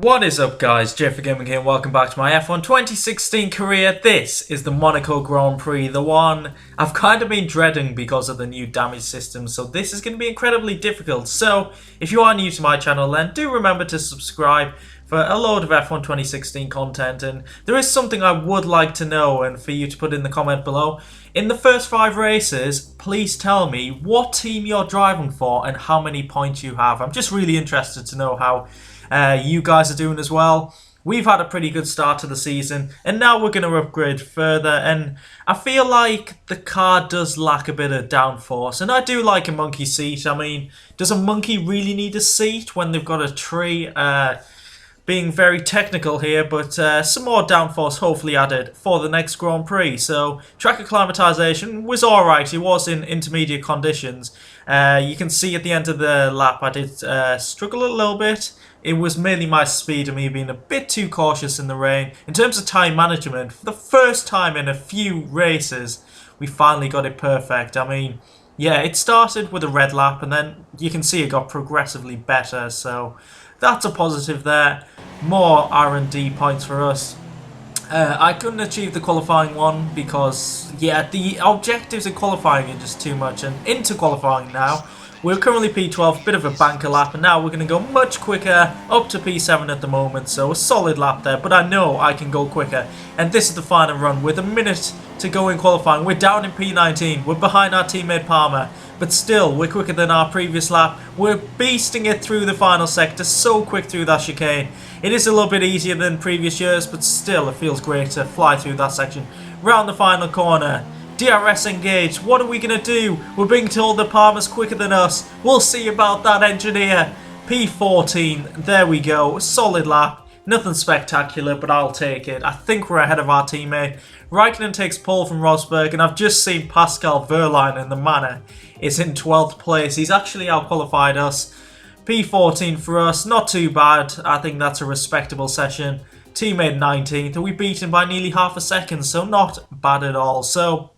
What is up, guys? JayFerGaming here and welcome back to my F1 2016 career. This is the Monaco Grand Prix, the one I've kind of been dreading because of the new damage system, so this is going to be incredibly difficult. So if you are new to my channel, then do remember to subscribe for a load of F1 2016 content, and there is something I would like to know and for you to put in the comment below. In the first 5 races, please tell me what team you're driving for and how many points you have. I'm just really interested to know how you guys are doing as well. We've had a pretty good start to the season and now we're going to upgrade further, and I feel like the car does lack a bit of downforce, and I do like a monkey seat. I mean, does a monkey really need a seat when they've got a tree? Being very technical here, but some more downforce hopefully added for the next Grand Prix. So track acclimatization was alright, it was in intermediate conditions. You can see at the end of the lap I did struggle a little bit. It was mainly my speed and me being a bit too cautious in the rain. In terms of time management, for the first time in a few races, we finally got it perfect. I mean, yeah, it started with a red lap and then you can see it got progressively better, so that's a positive there. More R&D points for us. I couldn't achieve the qualifying one because, yeah, the objectives in qualifying are just too much, and into qualifying now, we're currently P12, bit of a banker lap, and now we're going to go much quicker, up to P7 at the moment, so a solid lap there, but I know I can go quicker. And this is the final run, with a minute to go in qualifying. We're down in P19, we're behind our teammate Palmer, but still, we're quicker than our previous lap. We're beasting it through the final sector, so quick through that chicane. It is a little bit easier than previous years, but still, it feels great to fly through that section. Round the final corner. DRS engaged. What are we going to do? We're being told that Palmer's quicker than us. We'll see about that, engineer. P14. There we go. Solid lap. Nothing spectacular, but I'll take it. I think we're ahead of our teammate. Raikkonen takes pole from Rosberg, and I've just seen Pascal Wehrlein in the manor is in 12th place. He's actually out-qualified us. P14 for us. Not too bad. I think that's a respectable session. Teammate 19th, and we beat him by nearly half a second, so not bad at all. So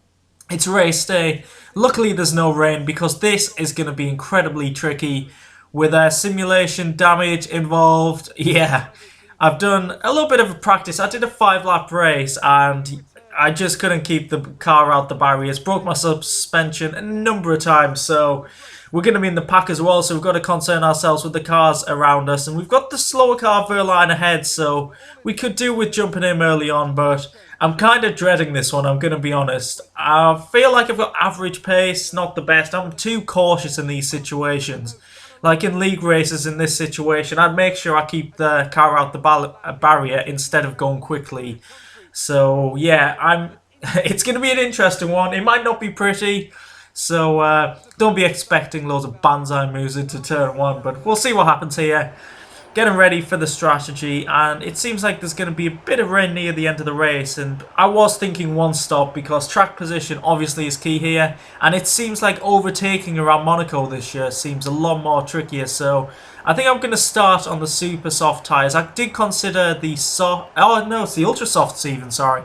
it's race day. Luckily there's no rain because this is going to be incredibly tricky with simulation damage involved. Yeah, I've done a little bit of a practice. I did a 5-lap race and I just couldn't keep the car out the barriers. Broke my suspension a number of times, so we're going to be in the pack as well, so we've got to concern ourselves with the cars around us. And we've got the slower car Wehrlein ahead, so we could do with jumping him early on, but I'm kind of dreading this one, I'm going to be honest. I feel like I've got average pace, not the best. I'm too cautious in these situations. Like in league races in this situation, I'd make sure I keep the car out the barrier instead of going quickly. So yeah, it's going to be an interesting one. It might not be pretty, so don't be expecting loads of banzai moves into turn 1, but we'll see what happens here. Getting ready for the strategy, and it seems like there's going to be a bit of rain near the end of the race, and I was thinking one stop because track position obviously is key here, and it seems like overtaking around Monaco this year seems a lot more trickier, so I think I'm going to start on the super soft tyres. I did consider the soft, oh no, it's the ultra softs even, sorry.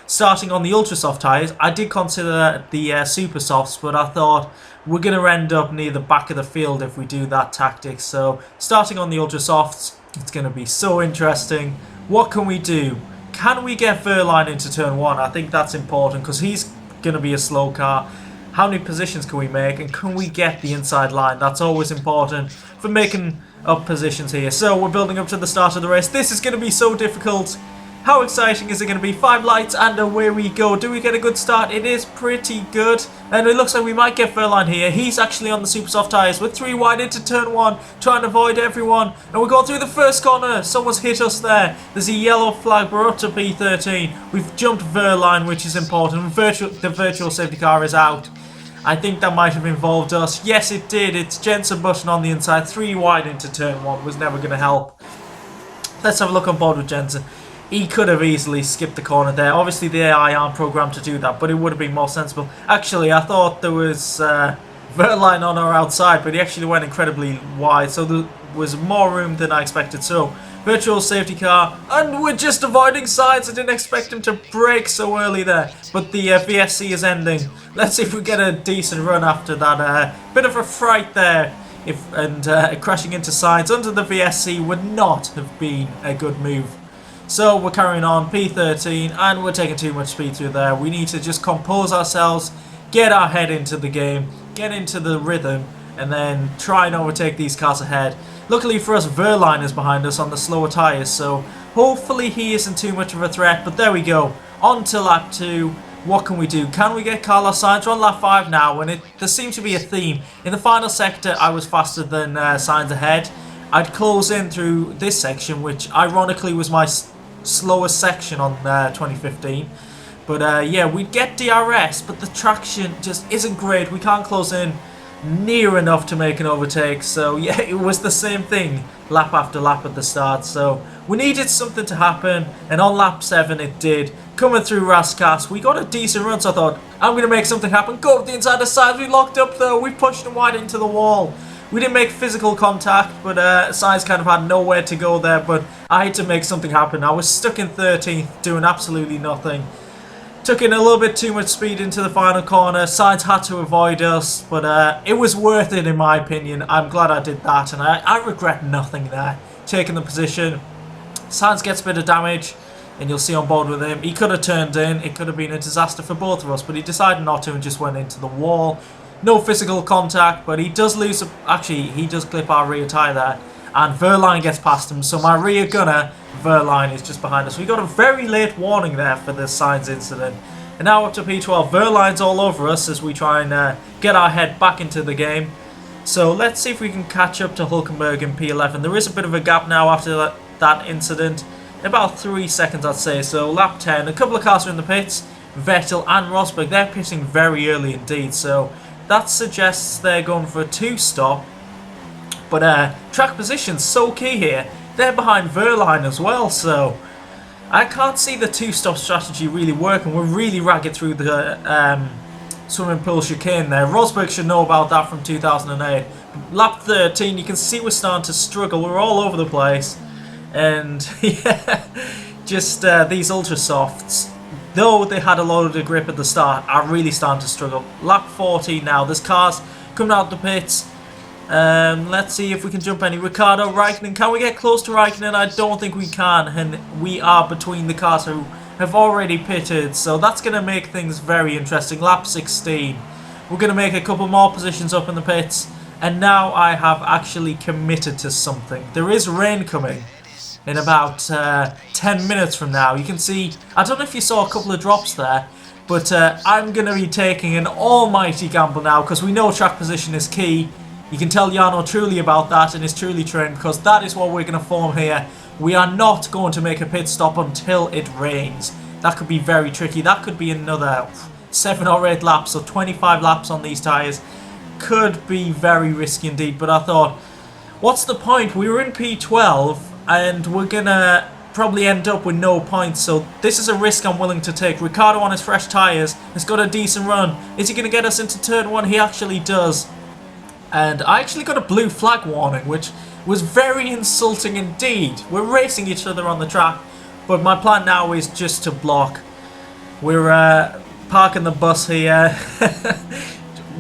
Starting on the ultra soft tyres, I did consider the super softs, but I thought we're going to end up near the back of the field if we do that tactic. So starting on the ultra softs, it's going to be so interesting. What can we do? Can we get Wehrlein into turn 1? I think that's important because he's going to be a slow car. How many positions can we make, and can we get the inside line? That's always important for making up positions here. So we're building up to the start of the race. This is going to be so difficult. How exciting is it going to be? 5 lights and away we go. Do we get a good start? It is pretty good. And it looks like we might get Wehrlein here. He's actually on the super soft tyres. We're 3 wide into turn 1. Trying to avoid everyone. And we're going through the first corner. Someone's hit us there. There's a yellow flag. We're up to P13. We've jumped Wehrlein, which is important. The virtual safety car is out. I think that might have involved us. Yes, it did. It's Jensen Button on the inside. 3 wide into turn 1. Was never going to help. Let's have a look on board with Jensen. He could have easily skipped the corner there. Obviously, the AI aren't programmed to do that, but it would have been more sensible. Actually, I thought there was Wehrlein on our outside, but he actually went incredibly wide, so there was more room than I expected. So, virtual safety car, and we're just avoiding sides. I didn't expect him to brake so early there, but the VSC is ending. Let's see if we get a decent run after that. Bit of a fright there. and crashing into Sainz under the VSC would not have been a good move. So we're carrying on P13 and we're taking too much speed through there. We need to just compose ourselves, get our head into the game, get into the rhythm, and then try and overtake these cars ahead. Luckily for us, Verline is behind us on the slower tyres, so hopefully he isn't too much of a threat. But there we go, on to lap 2. What can we do? Can we get Carlos Sainz? We're on lap 5 now, and there seems to be a theme. In the final sector, I was faster than Sainz ahead. I'd close in through this section, which ironically was my slowest section on 2015. But yeah, we'd get DRS, but the traction just isn't great. We can't close in near enough to make an overtake. So yeah, it was the same thing lap after lap at the start. So we needed something to happen, and on lap 7 it did. Coming through Raskas, we got a decent run, so I thought, I'm going to make something happen. Go up the inside of the side. We locked up though. We pushed him wide into the wall. We didn't make physical contact, but Sainz kind of had nowhere to go there. But I had to make something happen. I was stuck in 13th, doing absolutely nothing. Took in a little bit too much speed into the final corner. Sainz had to avoid us, but it was worth it in my opinion. I'm glad I did that, and I regret nothing there. Taking the position. Sainz gets a bit of damage, and you'll see on board with him. He could have turned in. It could have been a disaster for both of us, but he decided not to and just went into the wall. No physical contact, but he does lose. Actually, he does clip our rear tyre there. And Verline gets past him, so my rear gunner, Verline, is just behind us. We got a very late warning there for the Sainz incident. And now up to P12, Verline's all over us as we try and get our head back into the game. So let's see if we can catch up to Hulkenberg in P11. There is a bit of a gap now after that incident. About 3 seconds, I'd say. So lap 10, a couple of cars are in the pits. Vettel and Rosberg, they're pitting very early indeed. So that suggests they're going for a 2-stop. But track position's so key here. They're behind Verline as well, so I can't see the 2-stop strategy really working. We're really ragged through the swimming pool chicane there. Rosberg should know about that from 2008. Lap 13, you can see we're starting to struggle. We're all over the place. And yeah, just these ultra softs, though they had a lot of grip at the start, are really starting to struggle. Lap 14 now, there's cars coming out the pits. Let's see if we can jump any. Ricardo, Raikkonen, can we get close to Raikkonen? I don't think we can, and we are between the cars who have already pitted, so that's going to make things very interesting. Lap 16, we're going to make a couple more positions up in the pits, and now I have actually committed to something. There is rain coming in about 10 minutes from now. You can see, I don't know if you saw a couple of drops there, but I'm going to be taking an almighty gamble now, because we know track position is key. You can tell Jarno Trulli about that in his Trulli train, because that is what we're going to form here. We are not going to make a pit stop until it rains. That could be very tricky. That could be another 7 or 8 laps, so 25 laps on these tyres. Could be very risky indeed, but I thought, what's the point? We were in P12 and we're going to probably end up with no points, so this is a risk I'm willing to take. Ricardo on his fresh tyres has got a decent run. Is he going to get us into turn 1? He actually does. And I actually got a blue flag warning, which was very insulting indeed. We're racing each other on the track, but my plan now is just to block. We're parking the bus here.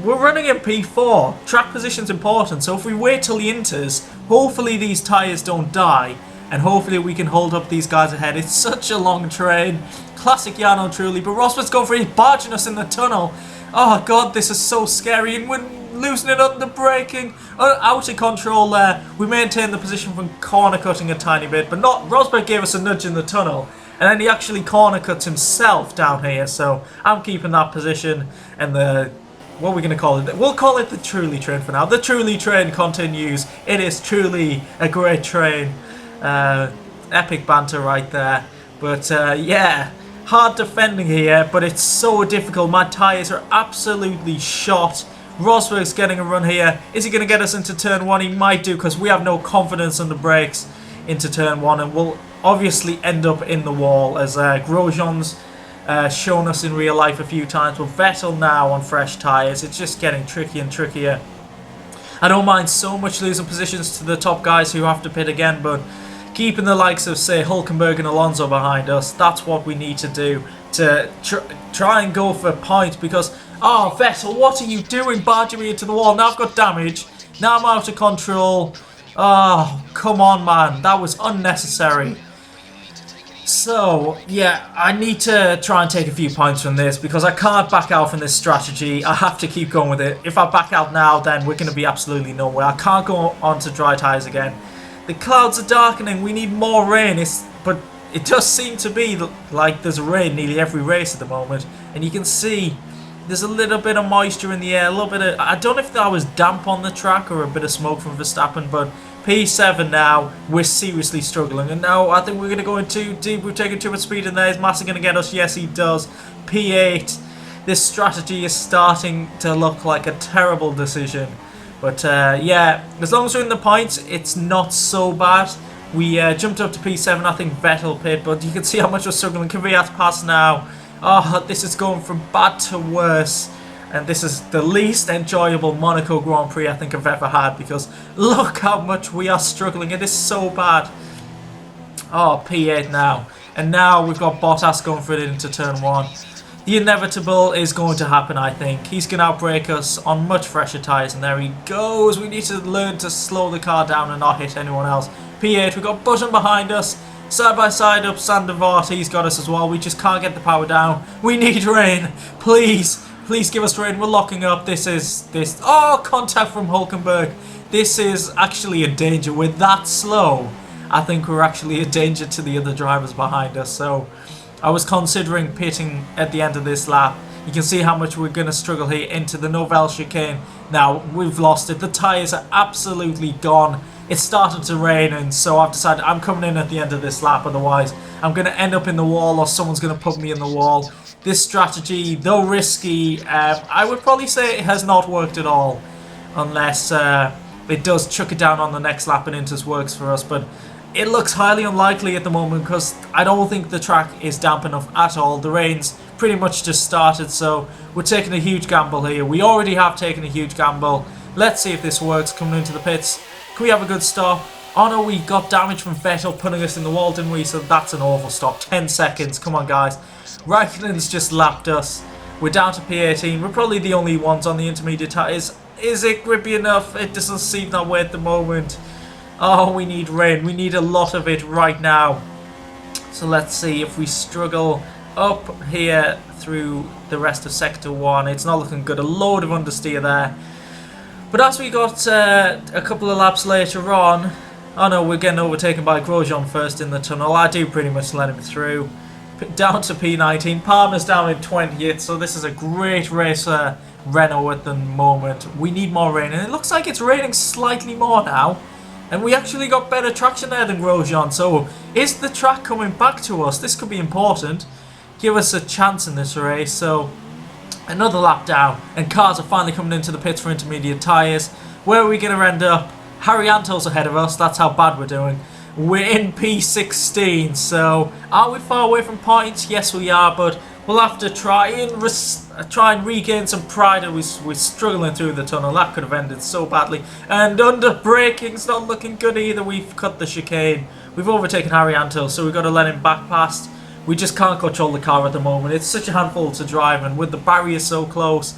We're running in P4. Track position's important, so if we wait till he enters, hopefully these tyres don't die, and hopefully we can hold up these guys ahead. It's such a long train. Classic Jarno Trulli, but Rosberg's going for it. He's barging us in the tunnel. Oh god, this is so scary, and we're losing it on the braking. Out of control there. We maintained the position from corner cutting a tiny bit, but not. Rosberg gave us a nudge in the tunnel, and then he actually corner cuts himself down here, so I'm keeping that position. And the, what are we going to call it? We'll call it the Trulli train for now. The Trulli train continues. It is truly a great train. Epic banter right there. But yeah, hard defending here, but it's so difficult. My tyres are absolutely shot. Rosberg's getting a run here. Is he going to get us into turn 1? He might do, because we have no confidence in the brakes into turn 1, and we'll obviously end up in the wall, as Grosjean's shown us in real life a few times. But Vettel now on fresh tyres. It's just getting trickier and trickier. I don't mind so much losing positions to the top guys who have to pit again, but keeping the likes of, say, Hulkenberg and Alonso behind us, that's what we need to do to try and go for points, because, oh, Vettel, what are you doing? Barging me into the wall. Now I've got damage. Now I'm out of control. Oh, come on, man. That was unnecessary. So, yeah, I need to try and take a few points from this because I can't back out from this strategy. I have to keep going with it. If I back out now, then we're going to be absolutely nowhere. I can't go on to dry tyres again. The clouds are darkening. We need more rain. But it does seem to be like there's rain nearly every race at the moment. And you can see there's a little bit of moisture in the air. A little bit of... I don't know if that was damp on the track or a bit of smoke from Verstappen, but... P7 now, we're seriously struggling, and now I think we're going to go in too deep. We've taken too much speed in there. Is Massa going to get us? Yes, he does. P8. This strategy is starting to look like a terrible decision, but yeah, as long as we're in the points, it's not so bad. We jumped up to P7. I think Vettel pit, but you can see how much we're struggling. Kvyat pass now. Oh, this is going from bad to worse. And this is the least enjoyable Monaco Grand Prix I think I've ever had, because look how much we are struggling. It is so bad. Oh, P8 now. And now we've got Bottas going for it into turn 1. The inevitable is going to happen, I think. He's going to outbrake us on much fresher tyres, and there he goes. We need to learn to slow the car down and not hit anyone else. P8, we've got Button behind us. Side by side up Sandevart, he's got us as well. We just can't get the power down. We need rain. Please. Please give us rain. We're locking up. Oh, contact from Hulkenberg. This is actually a danger. We're that slow. I think we're actually a danger to the other drivers behind us. So I was considering pitting at the end of this lap. You can see how much we're going to struggle here into the Novell chicane. Now, we've lost it. The tyres are absolutely gone. It started to rain, and so I've decided I'm coming in at the end of this lap. Otherwise, I'm going to end up in the wall, or someone's going to put me in the wall. This strategy, though risky, I would probably say it has not worked at all. Unless it does chuck it down on the next lap and Intus works for us. But it looks highly unlikely at the moment because I don't think the track is damp enough at all. The rain's pretty much just started, so we're taking a huge gamble here. We already have taken a huge gamble. Let's see if this works coming into the pits. Can we have a good stop? Oh no, we got damage from Vettel putting us in the wall, didn't we? So that's an awful stop. 10 seconds. Come on, guys. Raikkonen's just lapped us. We're down to P18. We're probably the only ones on the intermediate tyres. Is it grippy enough? It doesn't seem that way at the moment. Oh, we need rain. We need a lot of it right now. So let's see if we struggle up here through the rest of Sector 1. It's not looking good. A load of understeer there. But as we got a couple of laps later on... Oh no, we're getting overtaken by Grosjean first in the tunnel. I do pretty much let him through. Down to P19. Palmer's down in 20th, so this is a great race for Renault at the moment. We need more rain, and it looks like it's raining slightly more now. And we actually got better traction there than Grosjean, so is the track coming back to us? This could be important. Give us a chance in this race. So another lap down, and cars are finally coming into the pits for intermediate tyres. Where are we going to end up? Harry Anto's ahead of us. That's how bad we're doing. We're in P16, so are we far away from points? Yes, we are, but we'll have to try and regain some pride. We're struggling through the tunnel. That could have ended so badly. And under braking's not looking good either. We've cut the chicane. We've overtaken Harry Anto, so we've got to let him back past. We just can't control the car at the moment. It's such a handful to drive, and with the barrier so close,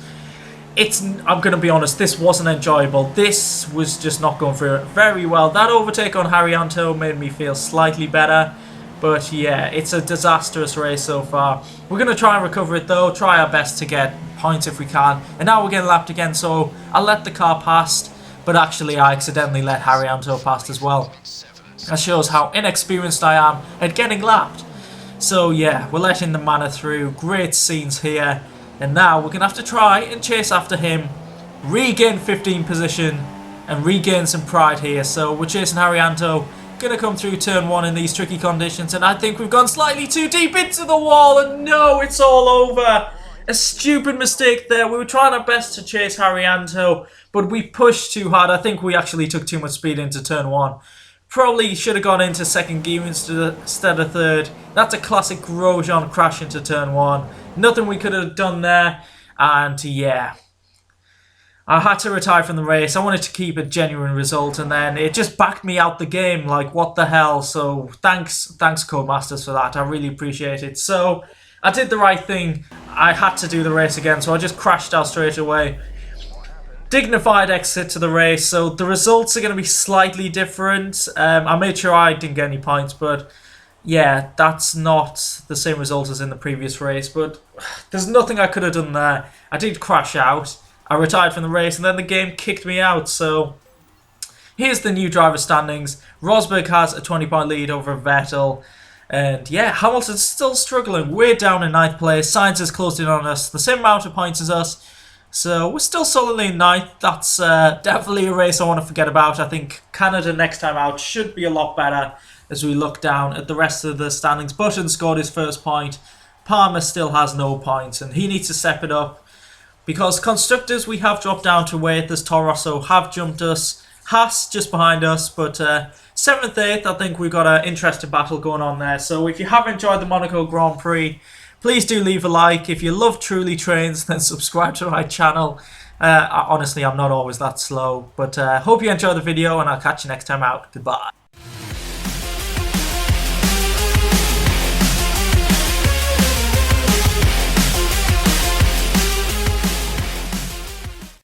I'm going to be honest, this wasn't enjoyable. This was just not going through very well. That overtake on Harry Anto made me feel slightly better. But yeah, it's a disastrous race so far. We're going to try and recover it though. Try our best to get points if we can. And now we're getting lapped again, so I let the car past. But actually I accidentally let Harry Anto past as well. That shows how inexperienced I am at getting lapped. So yeah, we're letting the manor through. Great scenes here. And now we're going to have to try and chase after him, regain 15th position, and regain some pride here. So we're chasing Harry Anto, going to come through turn 1 in these tricky conditions, and I think we've gone slightly too deep into the wall, and no, it's all over. A stupid mistake there. We were trying our best to chase Harry Anto, but we pushed too hard. I think we actually took too much speed into turn 1. Probably should have gone into second gear instead of third. That's a classic Grosjean crash into turn 1. Nothing we could have done there. And yeah, I had to retire from the race. I wanted to keep a genuine result, and then it just backed me out the game. Like, what the hell? So thanks Codemasters for that. I really appreciate it. So I did the right thing. I had to do the race again, so I just crashed out straight away. dignified exit to the race, so the results are going to be slightly different. I made sure I didn't get any points, but yeah, that's not the same result as in the previous race, but there's nothing I could have done there. I did crash out, I retired from the race, and then the game kicked me out, so here's the new driver standings. Rosberg has a 20-point lead over Vettel. And yeah, Hamilton's still struggling. We're down in 9th place. Sainz has closed in on us the same amount of points as us. So we're still solidly in 9th. That's definitely a race I want to forget about. I think Canada next time out should be a lot better as we look down at the rest of the standings. Button scored his first point. Palmer still has no points and he needs to step it up. Because constructors, we have dropped down to 8th as Toro Rosso have jumped us. Haas just behind us, but 7th, 8th, I think we've got an interesting battle going on there. So if you have enjoyed the Monaco Grand Prix, please do leave a like. If you love Trulli trains, then subscribe to my channel. Honestly, I'm not always that slow, but hope you enjoyed the video, and I'll catch you next time out. Goodbye.